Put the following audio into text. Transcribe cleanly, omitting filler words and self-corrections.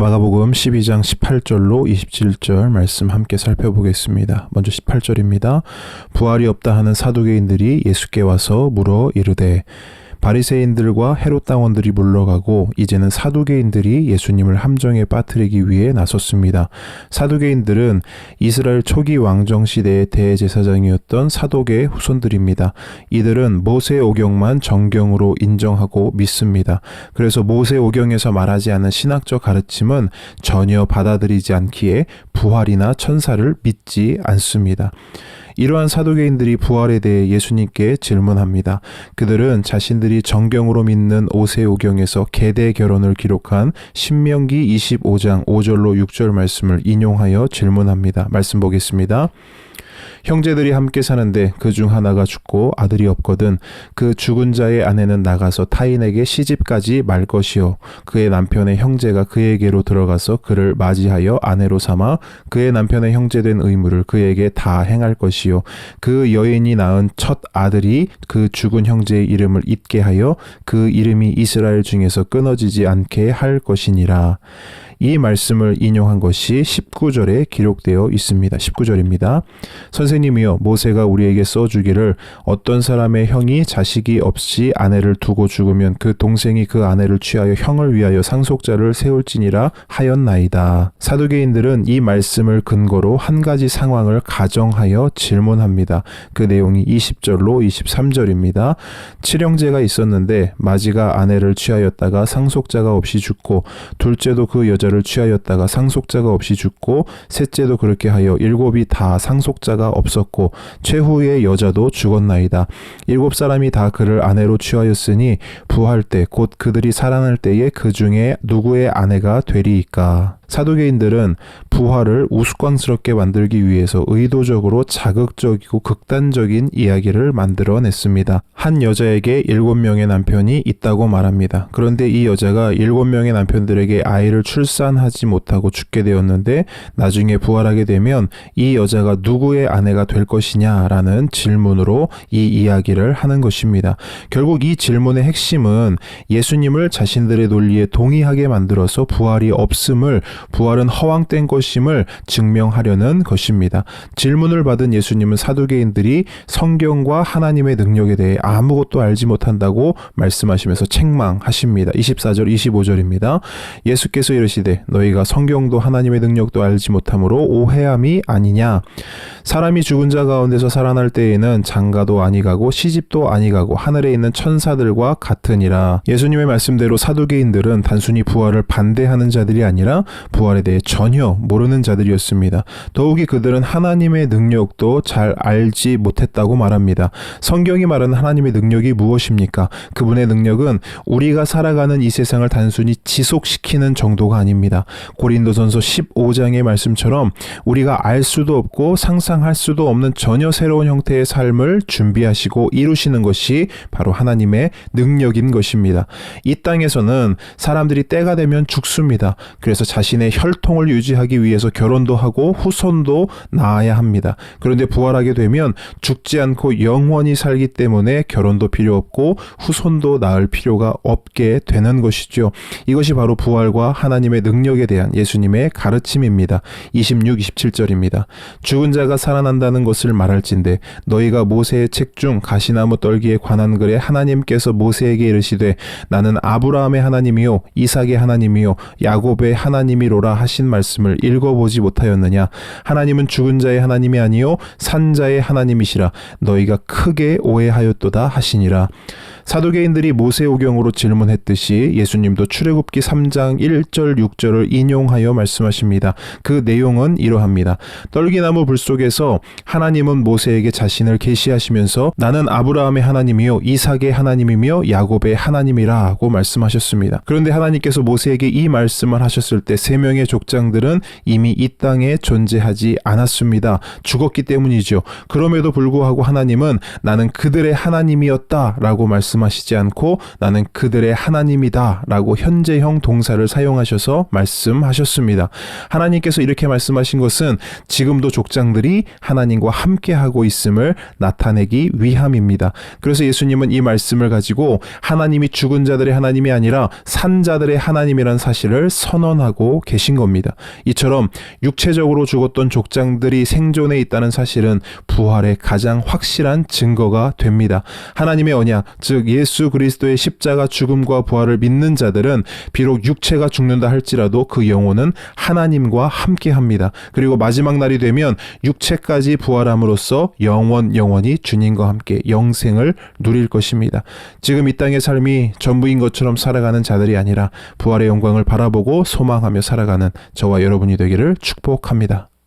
마가복음 12장 18절로 27절 말씀 함께 살펴보겠습니다. 먼저 18절입니다. 부활이 없다 하는 사두개인들이 예수께 와서 물어 이르되 바리새인들과 헤롯 당원들이 물러가고 이제는 사두개인들이 예수님을 함정에 빠뜨리기 위해 나섰습니다. 사두개인들은 이스라엘 초기 왕정 시대의 대제사장이었던 사독의 후손들입니다. 이들은 모세오경만 정경으로 인정하고 믿습니다. 그래서 모세오경에서 말하지 않은 신학적 가르침은 전혀 받아들이지 않기에 부활이나 천사를 믿지 않습니다. 이러한 사두개인들이 부활에 대해 예수님께 질문합니다. 그들은 자신들이 정경으로 믿는 모세오경에서 계대 결혼을 기록한 신명기 25장 5절로 6절 말씀을 인용하여 질문합니다. 말씀 보겠습니다. 형제들이 함께 사는데 그 중 하나가 죽고 아들이 없거든 그 죽은 자의 아내는 나가서 타인에게 시집가지 말 것이요 그의 남편의 형제가 그에게로 들어가서 그를 맞이하여 아내로 삼아 그의 남편의 형제된 의무를 그에게 다 행할 것이요 그 여인이 낳은 첫 아들이 그 죽은 형제의 이름을 잊게 하여 그 이름이 이스라엘 중에서 끊어지지 않게 할 것이니라. 이 말씀을 인용한 것이 19절에 기록되어 있습니다. 19절입니다. 선생님이여 모세가 우리에게 써주기를 어떤 사람의 형이 자식이 없이 아내를 두고 죽으면 그 동생이 그 아내를 취하여 형을 위하여 상속자를 세울지니라 하였나이다. 사두개인들은 이 말씀을 근거로 한 가지 상황을 가정하여 질문합니다. 그 내용이 20절로 23절입니다. 칠형제가 있었는데 마지가 아내를 취하였다가 상속자가 없이 죽고 둘째도 그 여자를 취하였다가 상속자가 없이 죽고 셋째도 그렇게 하여 일곱이 다 상속자가 없었고 최후의 여자도 죽었나이다. 7사람이 다 그를 아내로 취하였으니 부활 때 곧 그들이 살아날 때에 그 중에 누구의 아내가 되리이까. 사두개인들은 부활을 우스꽝스럽게 만들기 위해서 의도적으로 자극적이고 극단적인 이야기를 만들어냈습니다. 한 여자에게 7명의 남편이 있다고 말합니다. 그런데 이 여자가 7명의 남편들에게 아이를 출산하지 못하고 죽게 되었는데 나중에 부활하게 되면 이 여자가 누구의 아내가 될 것이냐라는 질문으로 이 이야기를 하는 것입니다. 결국 이 질문의 핵심은 예수님을 자신들의 논리에 동의하게 만들어서 부활이 없음을 부활은 허황된 것임을 증명하려는 것입니다. 질문을 받은 예수님은 사두개인들이 성경과 하나님의 능력에 대해 아무것도 알지 못한다고 말씀하시면서 책망하십니다. 24절 25절입니다. 예수께서 이르시되 너희가 성경도 하나님의 능력도 알지 못함으로 오해함이 아니냐. 사람이 죽은 자 가운데서 살아날 때에는 장가도 아니가고 시집도 아니가고 하늘에 있는 천사들과 같으니라. 예수님의 말씀대로 사두개인들은 단순히 부활을 반대하는 자들이 아니라 부활에 대해 전혀 모르는 자들이었습니다. 더욱이 그들은 하나님의 능력도 잘 알지 못했다고 말합니다. 성경이 말하는 하나님의 능력이 무엇입니까? 그분의 능력은 우리가 살아가는 이 세상을 단순히 지속시키는 정도가 아닙니다. 고린도전서 15장의 말씀처럼 우리가 알 수도 없고 상상할 수도 없는 전혀 새로운 형태의 삶을 준비하시고 이루시는 것이 바로 하나님의 능력인 것입니다. 이 땅에서는 사람들이 때가 되면 죽습니다. 그래서 자신의 혈통을 유지하기 위해서 결혼도 하고 후손도 낳아야 합니다. 그런데 부활하게 되면 죽지 않고 영원히 살기 때문에 결혼도 필요 없고 후손도 낳을 필요가 없게 되는 것이죠. 이것이 바로 부활과 하나님의 능력에 대한 예수님의 가르침입니다. 26, 27절입니다. 죽은 자가 살아난다는 것을 말할진대 너희가 모세의 책 중 가시나무 떨기에 관한 글에 하나님께서 모세에게 이르시되 나는 아브라함의 하나님이요 이삭의 하나님이요 야곱의 하나님이로라 하신 말씀을 읽어보지 못하였느냐. 하나님은 죽은 자의 하나님이 아니요 산 자의 하나님이시라. 너희가 크게 오해하였도다 하시니라. 사두개인들이 모세오경으로 질문했듯이 예수님도 출애굽기 3장 1절 6절을 인용하여 말씀하십니다. 그 내용은 이러합니다. 떨기나무 불 속에서 하나님은 모세에게 자신을 계시하시면서 나는 아브라함의 하나님이요 이삭의 하나님이며 야곱의 하나님이라고 말씀하셨습니다. 그런데 하나님께서 모세에게 이 말씀을 하셨을 때 3명의 족장들은 이미 이 땅에 존재하지 않았습니다. 죽었기 때문이죠. 그럼에도 불구하고 하나님은 나는 그들의 하나님이었다라고 말씀하시지 않고 나는 그들의 하나님이다 라고 현재형 동사를 사용하셔서 말씀하셨습니다. 하나님께서 이렇게 말씀하신 것은 지금도 족장들이 하나님과 함께하고 있음을 나타내기 위함입니다. 그래서 예수님은 이 말씀을 가지고 하나님이 죽은 자들의 하나님이 아니라 산 자들의 하나님이라는 사실을 선언하고 계신 겁니다. 이처럼 육체적으로 죽었던 족장들이 생존해 있다는 사실은 부활의 가장 확실한 증거가 됩니다. 하나님의 언약, 즉 예수 그리스도의 십자가 죽음과 부활을 믿는 자들은 비록 육체가 죽는다 할지라도 그 영혼은 하나님과 함께합니다. 그리고 마지막 날이 되면 육체까지 부활함으로써 영원히 주님과 함께 영생을 누릴 것입니다. 지금 이 땅의 삶이 전부인 것처럼 살아가는 자들이 아니라 부활의 영광을 바라보고 소망하며 살아가는 저와 여러분이 되기를 축복합니다.